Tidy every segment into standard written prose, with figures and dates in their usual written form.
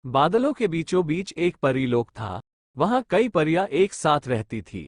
बादलों के बीचों बीच एक परीलोक था। वहां कई परियां एक साथ रहती थी।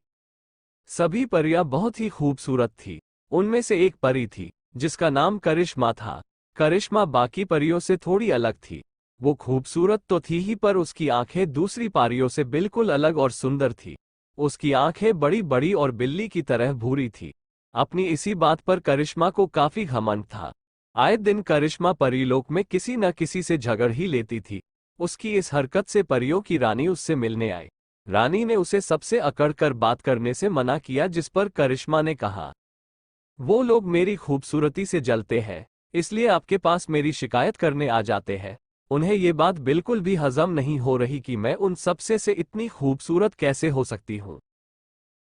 सभी परियां बहुत ही खूबसूरत थी। उनमें से एक परी थी जिसका नाम करिश्मा था। करिश्मा बाकी परियों से थोड़ी अलग थी। वो खूबसूरत तो थी ही, पर उसकी आंखें दूसरी परियों से बिल्कुल अलग और सुंदर थी। उसकी आंखें बड़ी बड़ी और बिल्ली की तरह भूरी थी। अपनी इसी बात पर करिश्मा को काफी घमंड था। आए दिन करिश्मा परीलोक में किसी न किसी से झगड़ ही लेती थी। उसकी इस हरकत से परियों की रानी उससे मिलने आई। रानी ने उसे सबसे अकड़ कर बात करने से मना किया, जिस पर करिश्मा ने कहा, वो लोग मेरी खूबसूरती से जलते हैं, इसलिए आपके पास मेरी शिकायत करने आ जाते हैं। उन्हें ये बात बिल्कुल भी हजम नहीं हो रही कि मैं उन सबसे से इतनी खूबसूरत कैसे हो सकती हूँ।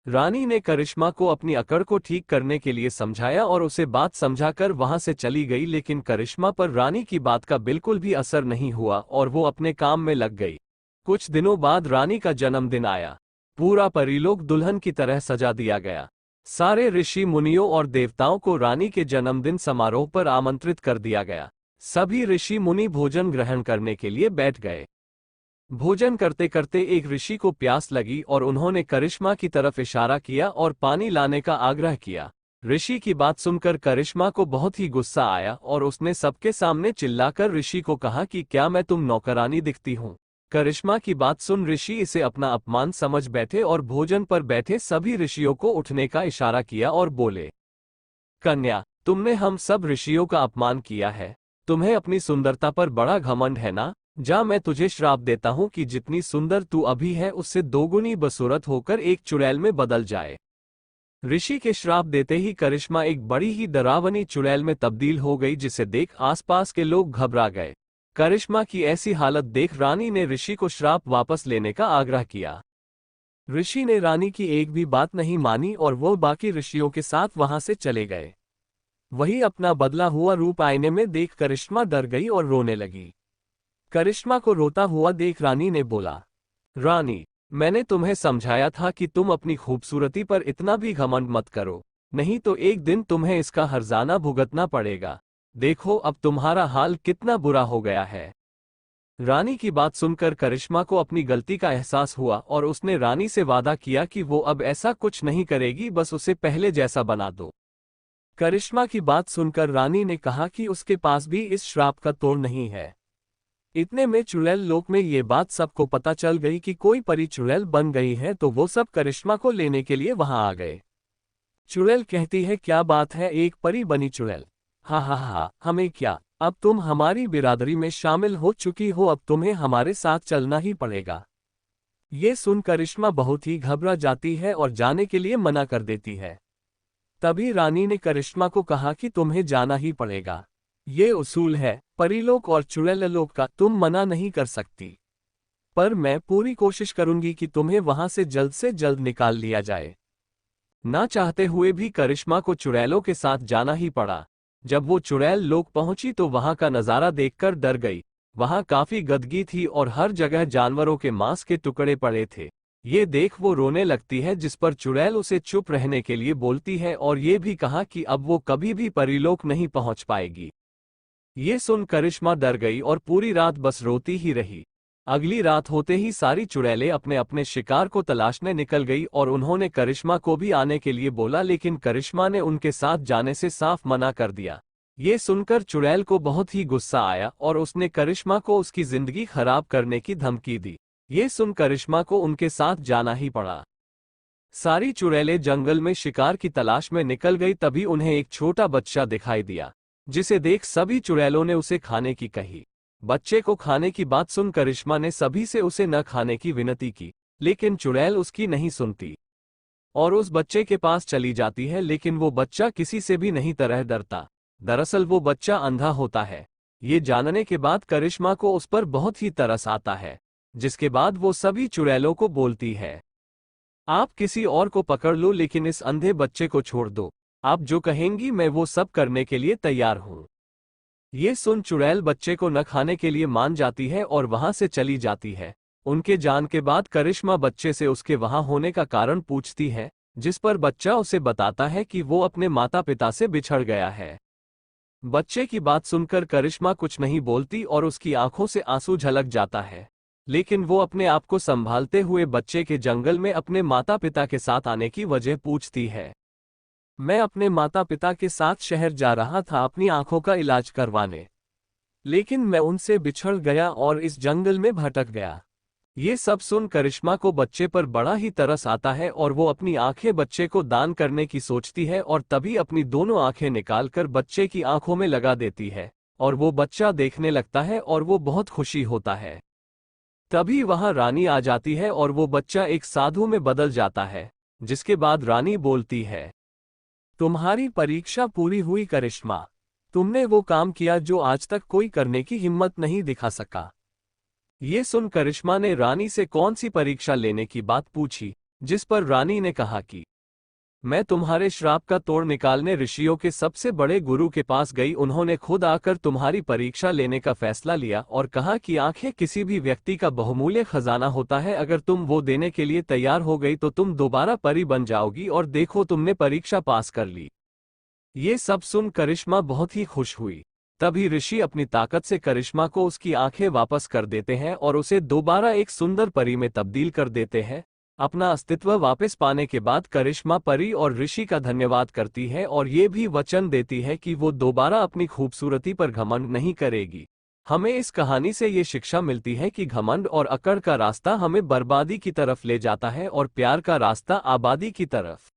रानी ने करिश्मा को अपनी अकड़ को ठीक करने के लिए समझाया और उसे बात समझाकर वहां से चली गई, लेकिन करिश्मा पर रानी की बात का बिल्कुल भी असर नहीं हुआ और वो अपने काम में लग गई। कुछ दिनों बाद रानी का जन्मदिन आया। पूरा परीलोक दुल्हन की तरह सजा दिया गया। सारे ऋषि मुनियों और देवताओं को रानी के जन्मदिन समारोह पर आमंत्रित कर दिया गया। सभी ऋषि मुनि भोजन ग्रहण करने के लिए बैठ गए। भोजन करते करते एक ऋषि को प्यास लगी और उन्होंने करिश्मा की तरफ इशारा किया और पानी लाने का आग्रह किया। ऋषि की बात सुनकर करिश्मा को बहुत ही गुस्सा आया और उसने सबके सामने चिल्लाकर ऋषि को कहा कि क्या मैं तुम नौकरानी दिखती हूँ। करिश्मा की बात सुन ऋषि इसे अपना अपमान समझ बैठे और भोजन पर बैठे सभी ऋषियों को उठने का इशारा किया और बोले, कन्या, तुमने हम सब ऋषियों का अपमान किया है। तुम्हें अपनी सुंदरता पर बड़ा घमंड है ना। जा, मैं तुझे श्राप देता हूं कि जितनी सुंदर तू अभी है उससे दोगुनी बसूरत होकर एक चुड़ैल में बदल जाए। ऋषि के श्राप देते ही करिश्मा एक बड़ी ही डरावनी चुड़ैल में तब्दील हो गई, जिसे देख आसपास के लोग घबरा गए। करिश्मा की ऐसी हालत देख रानी ने ऋषि को श्राप वापस लेने का आग्रह किया। ऋषि ने रानी की एक भी बात नहीं मानी और वो बाकी ऋषियों के साथ वहां से चले गए। वही अपना बदला हुआ रूप आईने में देख करिश्मा डर गई और रोने लगी। करिश्मा को रोता हुआ देख रानी ने बोला, रानी, मैंने तुम्हें समझाया था कि तुम अपनी खूबसूरती पर इतना भी घमंड मत करो, नहीं तो एक दिन तुम्हें इसका हर्जाना भुगतना पड़ेगा। देखो अब तुम्हारा हाल कितना बुरा हो गया है। रानी की बात सुनकर करिश्मा को अपनी गलती का एहसास हुआ और उसने रानी से वादा किया कि वो अब ऐसा कुछ नहीं करेगी, बस उसे पहले जैसा बना दो। करिश्मा की बात सुनकर रानी ने कहा कि उसके पास भी इस श्राप का तोड़ नहीं है। इतने में चुड़ैल लोक में ये बात सबको पता चल गई कि कोई परी चुड़ैल बन गई है, तो वो सब करिश्मा को लेने के लिए वहां आ गए। चुड़ैल कहती है, क्या बात है, एक परी बनी चुड़ैल। हा हा हा, हमें क्या, अब तुम हमारी बिरादरी में शामिल हो चुकी हो, अब तुम्हें हमारे साथ चलना ही पड़ेगा। ये सुन करिश्मा बहुत ही घबरा जाती है और जाने के लिए मना कर देती है। तभी रानी ने करिश्मा को कहा कि तुम्हें जाना ही पड़ेगा। ये उसूल है परीलोक और चुड़ैल लोक का, तुम मना नहीं कर सकती। पर मैं पूरी कोशिश करूंगी कि तुम्हें वहां से जल्द निकाल लिया जाए। ना चाहते हुए भी करिश्मा को चुड़ैलों के साथ जाना ही पड़ा। जब वो चुड़ैल लोक पहुंची तो वहां का नजारा देखकर डर गई। वहां काफी गंदगी थी और हर जगह जानवरों के मांस के टुकड़े पड़े थे। ये देख वो रोने लगती है, जिस पर चुड़ैल उसे चुप रहने के लिए बोलती है और ये भी कहा कि अब वो कभी भी परीलोक नहीं पहुंच पाएगी। ये सुन करिश्मा डर गई और पूरी रात बस रोती ही रही। अगली रात होते ही सारी चुड़ैलें अपने अपने शिकार को तलाशने निकल गई और उन्होंने करिश्मा को भी आने के लिए बोला, लेकिन करिश्मा ने उनके साथ जाने से साफ मना कर दिया। ये सुनकर चुड़ैल को बहुत ही गुस्सा आया और उसने करिश्मा को उसकी जिंदगी खराब करने की धमकी दी। ये सुन करिश्मा को उनके साथ जाना ही पड़ा। सारी चुड़ैलें जंगल में शिकार की तलाश में निकल गई। तभी उन्हें एक छोटा बच्चा दिखाई दिया, जिसे देख सभी चुड़ैलों ने उसे खाने की कही। बच्चे को खाने की बात सुन करिश्मा ने सभी से उसे न खाने की विनती की, लेकिन चुड़ैल उसकी नहीं सुनती और उस बच्चे के पास चली जाती है। लेकिन वो बच्चा किसी से भी नहीं तरह डरता। दरअसल वो बच्चा अंधा होता है। ये जानने के बाद करिश्मा को उस पर बहुत ही तरस आता है, जिसके बाद वो सभी चुड़ैलों को बोलती है, आप किसी और को पकड़ लो, लेकिन इस अंधे बच्चे को छोड़ दो। आप जो कहेंगी मैं वो सब करने के लिए तैयार हूं। ये सुन चुड़ैल बच्चे को न खाने के लिए मान जाती है और वहां से चली जाती है। उनके जान के बाद करिश्मा बच्चे से उसके वहां होने का कारण पूछती है, जिस पर बच्चा उसे बताता है कि वो अपने माता पिता से बिछड़ गया है। बच्चे की बात सुनकर करिश्मा कुछ नहीं बोलती और उसकी आंखों से आंसू झलक जाता है। लेकिन वो अपने आप को संभालते हुए बच्चे के जंगल में अपने माता पिता के साथ आने की वजह पूछती है। मैं अपने माता पिता के साथ शहर जा रहा था अपनी आंखों का इलाज करवाने, लेकिन मैं उनसे बिछड़ गया और इस जंगल में भटक गया। ये सब सुन करिश्मा को बच्चे पर बड़ा ही तरस आता है और वो अपनी आंखें बच्चे को दान करने की सोचती है और तभी अपनी दोनों आंखें निकालकर बच्चे की आंखों में लगा देती है और वो बच्चा देखने लगता है और वो बहुत खुशी होता है। तभी वहां रानी आ जाती है और वो बच्चा एक साधु में बदल जाता है, जिसके बाद रानी बोलती है, तुम्हारी परीक्षा पूरी हुई करिश्मा। तुमने वो काम किया जो आज तक कोई करने की हिम्मत नहीं दिखा सका। ये सुन करिश्मा ने रानी से कौन सी परीक्षा लेने की बात पूछी, जिस पर रानी ने कहा कि मैं तुम्हारे श्राप का तोड़ निकालने ऋषियों के सबसे बड़े गुरु के पास गई। उन्होंने खुद आकर तुम्हारी परीक्षा लेने का फैसला लिया और कहा कि आंखें किसी भी व्यक्ति का बहुमूल्य खजाना होता है। अगर तुम वो देने के लिए तैयार हो गई तो तुम दोबारा परी बन जाओगी और देखो तुमने परीक्षा पास कर ली। ये सब सुन करिश्मा बहुत ही खुश हुई। तभी ऋषि अपनी ताकत से करिश्मा को उसकी आंखें वापस कर देते हैं और उसे दोबारा एक सुंदर परी में तब्दील कर देते हैं। अपना अस्तित्व वापस पाने के बाद करिश्मा परी और ऋषि का धन्यवाद करती है और ये भी वचन देती है कि वो दोबारा अपनी खूबसूरती पर घमंड नहीं करेगी। हमें इस कहानी से ये शिक्षा मिलती है कि घमंड और अकड़ का रास्ता हमें बर्बादी की तरफ ले जाता है और प्यार का रास्ता आबादी की तरफ।